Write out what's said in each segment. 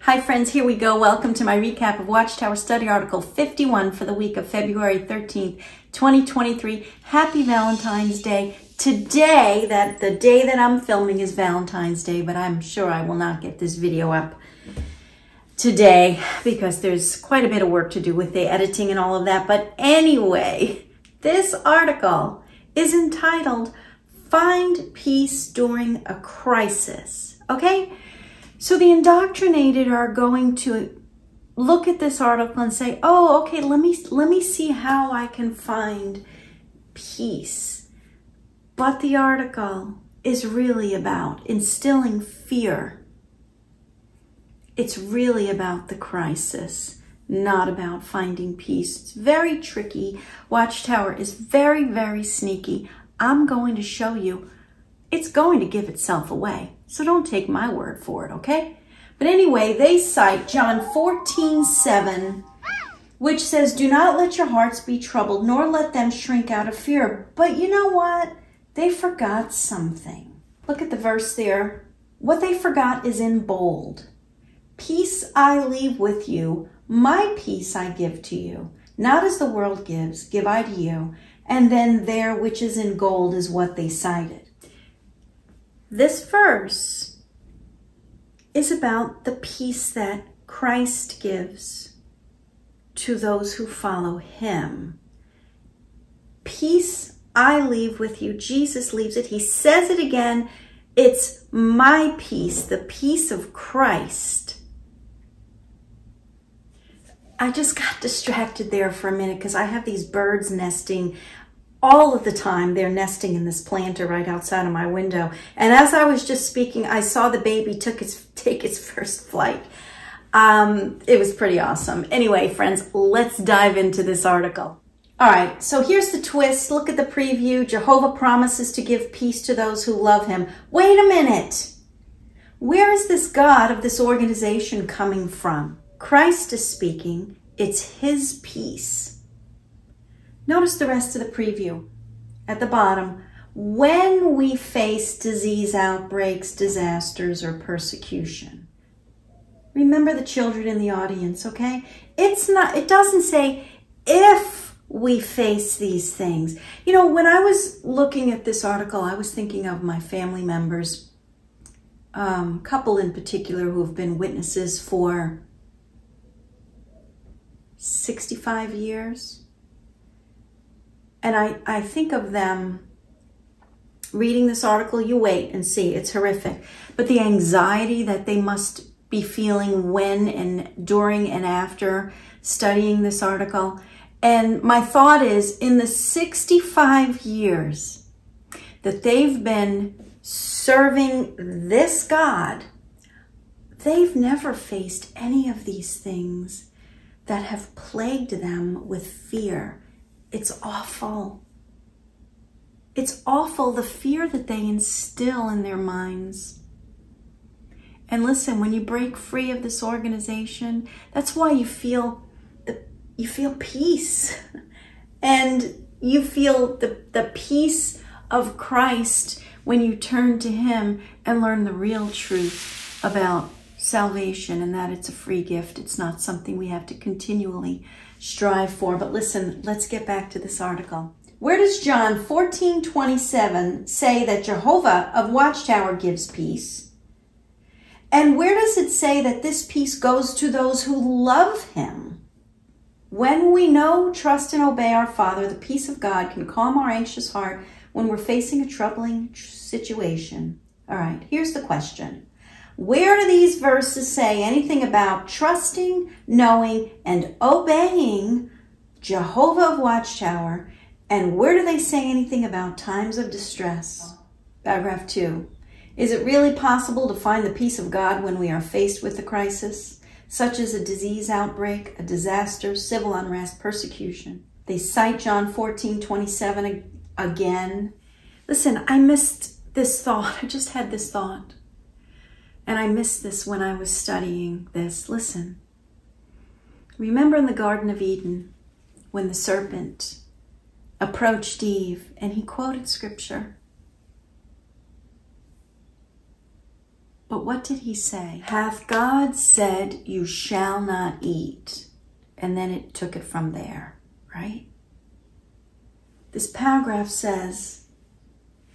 Hi friends, here we go. Welcome to my recap of Watchtower Study Article 51 for the week of February 13th, 2023. Happy Valentine's Day. Today, the day that I'm filming is Valentine's Day, but I'm sure I will not get this video up today because there's quite a bit of work to do with the editing and all of that. But anyway, this article is entitled Find Peace During a Crisis, okay? So the indoctrinated are going to look at this article and say, oh, okay, let me see how I can find peace. But the article is really about instilling fear. It's really about the crisis, not about finding peace. It's very tricky. Watchtower is very, very sneaky. I'm going to show you it's going to give itself away. So don't take my word for it, okay? But anyway, they cite John 14:7, which says, do not let your hearts be troubled, nor let them shrink out of fear. But you know what? They forgot something. Look at the verse there. What they forgot is in bold. Peace I leave with you, my peace I give to you. Not as the world gives, give I to you. And then there which is in gold is what they cited. This verse is about the peace that Christ gives to those who follow him. Peace I leave with you. Jesus leaves it. He says it again. It's my peace, the peace of Christ. I just got distracted there for a minute because I have these birds nesting all of the time. They're nesting in this planter right outside of my window. And as I was just speaking, I saw the baby take its first flight. It was pretty awesome. Anyway, friends, let's dive into this article. All right, so here's the twist. Look at the preview. Jehovah promises to give peace to those who love him. Wait a minute. Where is this God of this organization coming from? Christ is speaking. It's his peace. Notice the rest of the preview at the bottom. When we face disease outbreaks, disasters, or persecution. Remember the children in the audience, okay? It doesn't say if we face these things. You know, when I was looking at this article, I was thinking of my family members, couple in particular who have been witnesses for 65 years. And I think of them reading this article. You wait and see. It's horrific. But the anxiety that they must be feeling when and during and after studying this article. And my thought is, in the 65 years that they've been serving this God, they've never faced any of these things that have plagued them with fear. It's awful. It's awful, the fear that they instill in their minds. And listen, when you break free of this organization, that's why you feel peace. And you feel the peace of Christ when you turn to him and learn the real truth about salvation, and that it's a free gift. It's not something we have to continually strive for. But listen, let's get back to this article. Where does John 14:27 say that Jehovah of Watchtower gives peace? And where does it say that this peace goes to those who love him? When we know, trust, and obey our Father, the peace of God can calm our anxious heart when we're facing a troubling situation. All right, here's the question. Where do these verses say anything about trusting, knowing, and obeying Jehovah of Watchtower? And where do they say anything about times of distress? Paragraph 2. Is it really possible to find the peace of God when we are faced with a crisis, such as a disease outbreak, a disaster, civil unrest, persecution? They cite John 14:27 again. Listen, I missed this thought. I just had this thought. And I missed this when I was studying this. Listen, remember in the Garden of Eden when the serpent approached Eve and he quoted scripture? But what did he say? Hath God said you shall not eat? And then it took it from there, right? This paragraph says,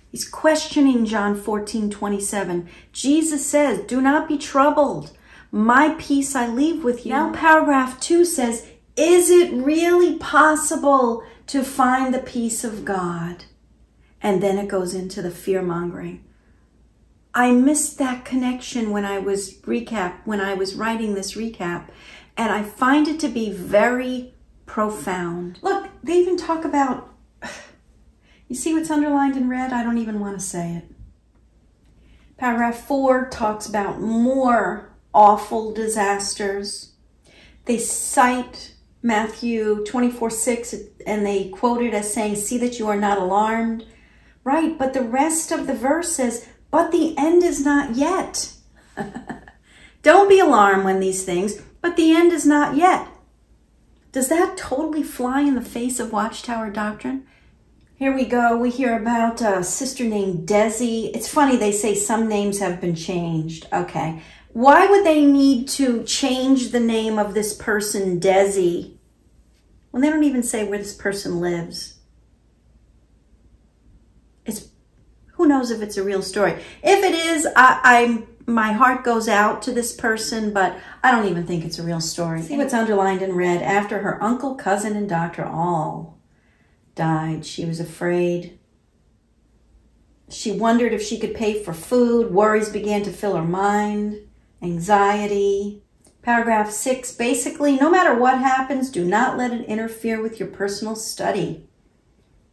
he's questioning John 14:27. Jesus says, do not be troubled. My peace I leave with you. Now paragraph 2 says, is it really possible to find the peace of God? And then it goes into the fear-mongering. I missed that connection when I was writing this recap, and I find it to be very profound. Look, they even talk about, you see what's underlined in red? I don't even want to say it. Paragraph 4 talks about more awful disasters. They cite Matthew 24:6, and they quote it as saying, see that you are not alarmed. Right, but the rest of the verse says, but the end is not yet. Don't be alarmed when these things, but the end is not yet. Does that totally fly in the face of Watchtower doctrine? Here we go. We hear about a sister named Desi. It's funny, they say some names have been changed. Okay. Why would they need to change the name of this person, Desi, when they don't even say where this person lives? Who knows if it's a real story? If it is, my heart goes out to this person, but I don't even think it's a real story. See what's underlined in red. After her uncle, cousin, and doctor all died, she was afraid. She wondered if she could pay for food. Worries began to fill her mind. Anxiety. Paragraph 6, basically, no matter what happens, do not let it interfere with your personal study.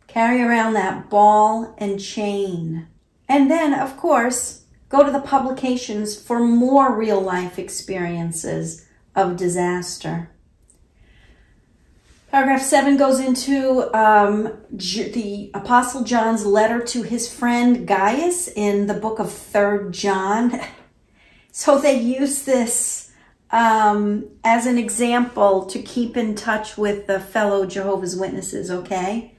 Carry around that ball and chain. And then, of course, go to the publications for more real-life experiences of disaster. Paragraph 7 goes into the Apostle John's letter to his friend Gaius in the book of 3 John. So they use this as an example to keep in touch with the fellow Jehovah's Witnesses, okay?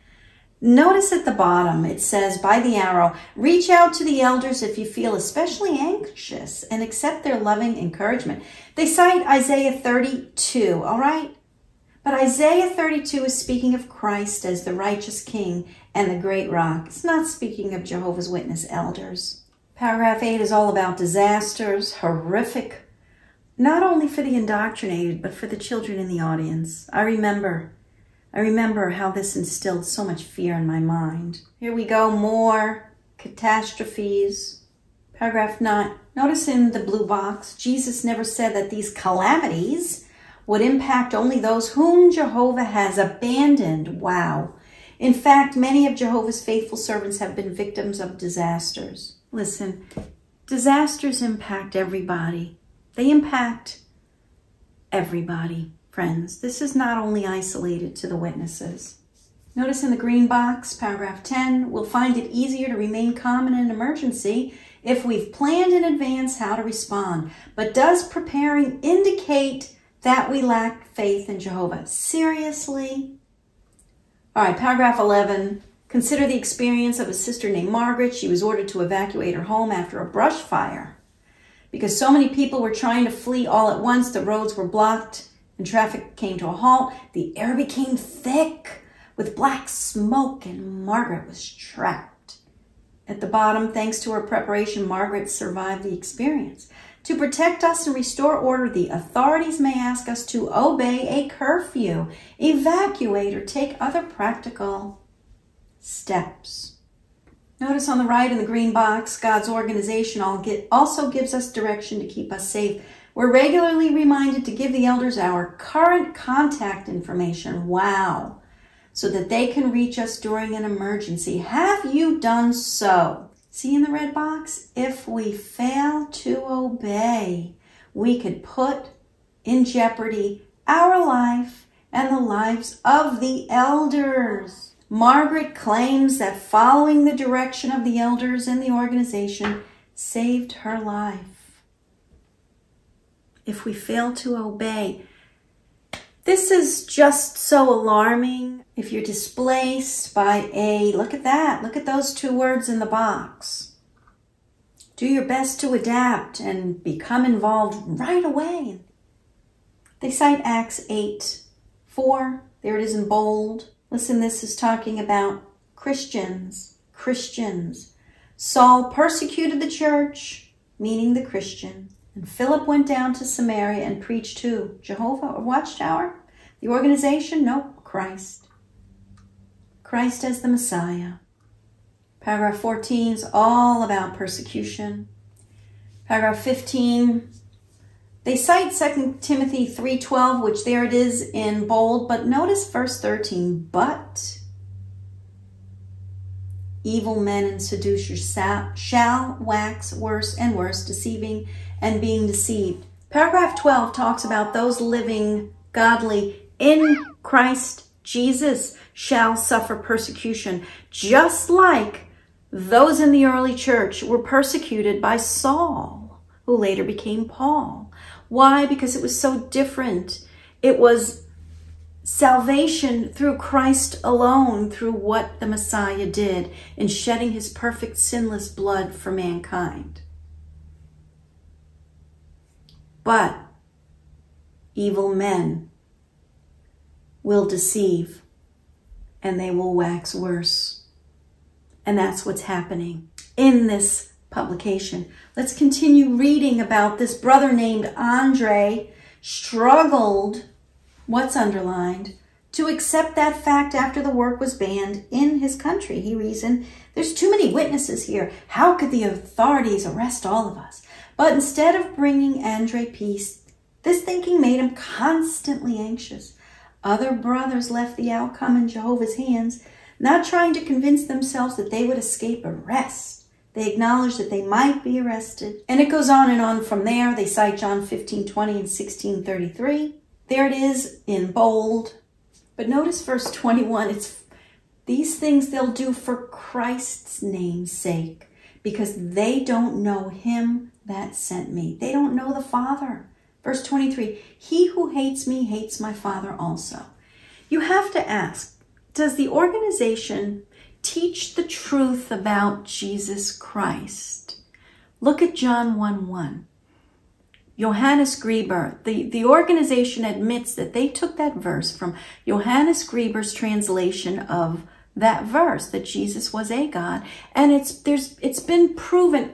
Notice at the bottom, it says, by the arrow, reach out to the elders if you feel especially anxious and accept their loving encouragement. They cite Isaiah 32, all right? But Isaiah 32 is speaking of Christ as the righteous king and the great rock. It's not speaking of Jehovah's Witness elders. Paragraph 8 is all about disasters, horrific, not only for the indoctrinated, but for the children in the audience. I remember how this instilled so much fear in my mind. Here we go, more catastrophes. Paragraph 9. Notice in the blue box, Jesus never said that these calamities would impact only those whom Jehovah has abandoned. Wow. In fact, many of Jehovah's faithful servants have been victims of disasters. Listen, disasters impact everybody. They impact everybody. Friends, this is not only isolated to the witnesses. Notice in the green box, paragraph 10, we'll find it easier to remain calm in an emergency if we've planned in advance how to respond. But does preparing indicate that we lack faith in Jehovah? Seriously? All right, paragraph 11, consider the experience of a sister named Margaret. She was ordered to evacuate her home after a brush fire. Because so many people were trying to flee all at once, the roads were blocked, and traffic came to a halt. The air became thick with black smoke, and Margaret was trapped. At the bottom, thanks to her preparation, Margaret survived the experience. To protect us and restore order, the authorities may ask us to obey a curfew, evacuate, or take other practical steps. Notice on the right in the green box, God's organization also gives us direction to keep us safe. We're regularly reminded to give the elders our current contact information. Wow. So that they can reach us during an emergency. Have you done so? See in the red box? If we fail to obey, we could put in jeopardy our life and the lives of the elders. Margaret claims that following the direction of the elders in the organization saved her life. If we fail to obey, this is just so alarming. If you're displaced by look at that, look at those two words in the box. Do your best to adapt and become involved right away. They cite Acts 8:4. There it is in bold. Listen, this is talking about Christians. Saul persecuted the church, meaning the Christian. And Philip went down to Samaria and preached to Jehovah or Watchtower. The organization? Nope, Christ. Christ as the Messiah. Paragraph 14 is all about persecution. Paragraph 15, they cite 2 Timothy 3:12, which there it is in bold, but notice verse 13, but evil men and seducers shall wax worse and worse, deceiving and being deceived. Paragraph 12 talks about those living godly in Christ Jesus shall suffer persecution, just like those in the early church were persecuted by Saul, who later became Paul. Why? Because it was so different. It was salvation through Christ alone, through what the Messiah did in shedding his perfect, sinless blood for mankind. But evil men will deceive, and they will wax worse. And that's what's happening in this publication. Let's continue reading about this brother named Andre struggled, what's underlined, to accept that fact after the work was banned in his country. He reasoned, there's too many witnesses here. How could the authorities arrest all of us? But instead of bringing Andre peace, this thinking made him constantly anxious. Other brothers left the outcome in Jehovah's hands, not trying to convince themselves that they would escape arrest. They acknowledged that they might be arrested. And it goes on and on from there. They cite John 15:20 and 16:33. There it is in bold. But notice verse 21. It's these things they'll do for Christ's name's sake, because they don't know him that sent me. They don't know the Father. Verse 23, he who hates me hates my Father also. You have to ask, does the organization teach the truth about Jesus Christ? Look at John 1:1. Johannes Grieber, the organization admits that they took that verse from Johannes Grieber's translation of that verse, that Jesus was a God, and it's been proven.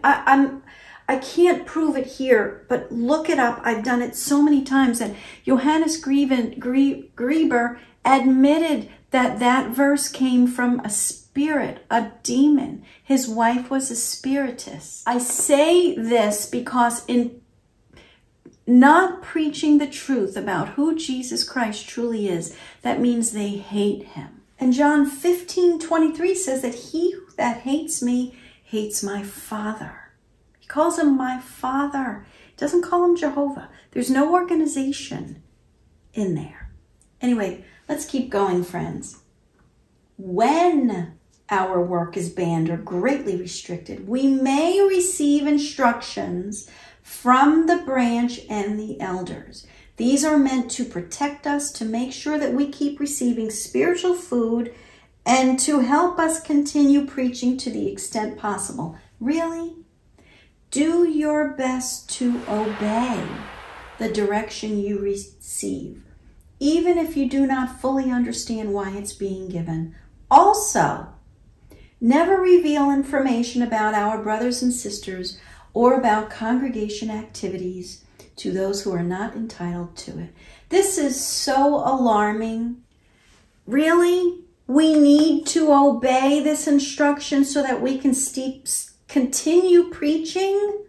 I can't prove it here, but look it up. I've done it so many times that Johannes Grieber admitted that that verse came from a spirit, a demon. His wife was a spiritist. I say this because in not preaching the truth about who Jesus Christ truly is, that means they hate him. And John 15:23 says that he that hates me hates my Father. He calls him my Father. He doesn't call him Jehovah. There's no organization in there. Anyway, let's keep going, friends. When our work is banned or greatly restricted, we may receive instructions from the branch and the elders. These are meant to protect us, to make sure that we keep receiving spiritual food, and to help us continue preaching to the extent possible. Really? Do your best to obey the direction you receive, even if you do not fully understand why it's being given. Also, never reveal information about our brothers and sisters or about congregation activities to those who are not entitled to it. This is so alarming. Really? We need to obey this instruction so that we can continue preaching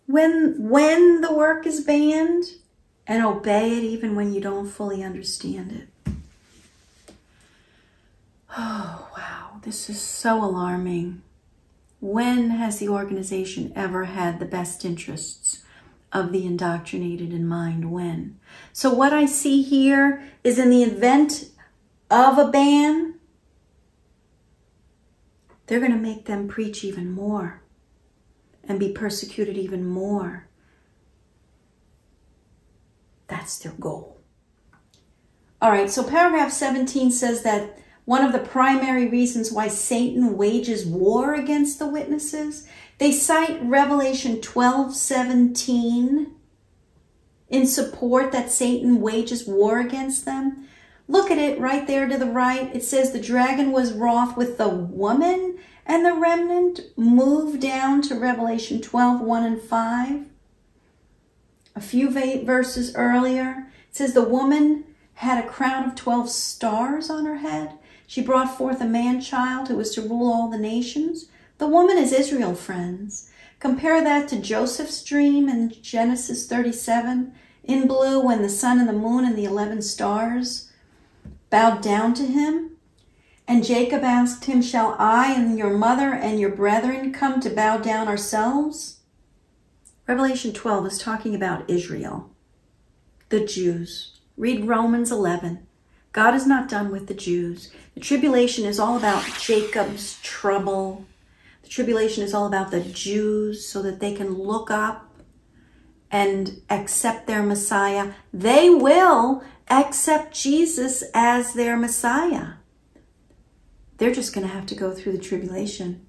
when the work is banned, and obey it even when you don't fully understand it. Oh, wow. This is so alarming. When has the organization ever had the best interests of the indoctrinated in mind? When? So what I see here is, in the event of a ban, they're going to make them preach even more and be persecuted even more. That's their goal. All right, so paragraph 17 says that one of the primary reasons why Satan wages war against the witnesses. They cite Revelation 12:17 in support that Satan wages war against them. Look at it right there to the right. It says the dragon was wroth with the woman and the remnant. Move down to Revelation 12:1 and 5. A few verses earlier, it says the woman had a crown of 12 stars on her head. She brought forth a man-child who was to rule all the nations. The woman is Israel, friends. Compare that to Joseph's dream in Genesis 37 in blue, when the sun and the moon and the 11 stars bowed down to him. And Jacob asked him, shall I and your mother and your brethren come to bow down ourselves? Revelation 12 is talking about Israel, the Jews. Read Romans 11. God is not done with the Jews. The tribulation is all about Jacob's trouble. The tribulation is all about the Jews so that they can look up and accept their Messiah. They will accept Jesus as their Messiah. They're just going to have to go through the tribulation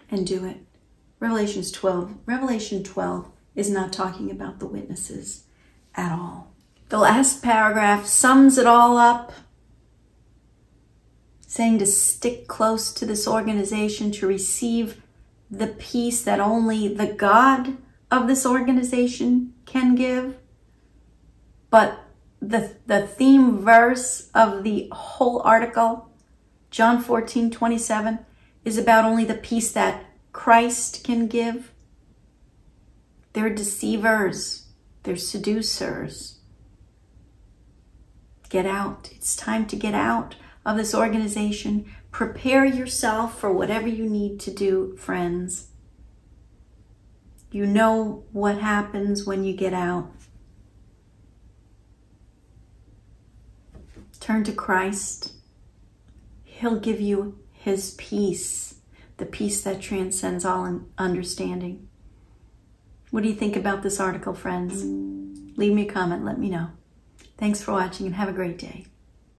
and do it. Revelation 12 is not talking about the witnesses at all. The last paragraph sums it all up, saying to stick close to this organization to receive the peace that only the God of this organization can give. But the theme verse of the whole article, John 14:27, is about only the peace that Christ can give. They're deceivers. They're seducers. Get out. It's time to get out of this organization. Prepare yourself for whatever you need to do, friends. You know what happens when you get out. Turn to Christ. He'll give you his peace, the peace that transcends all understanding. What do you think about this article, friends? Leave me a comment. Let me know. Thanks for watching and have a great day.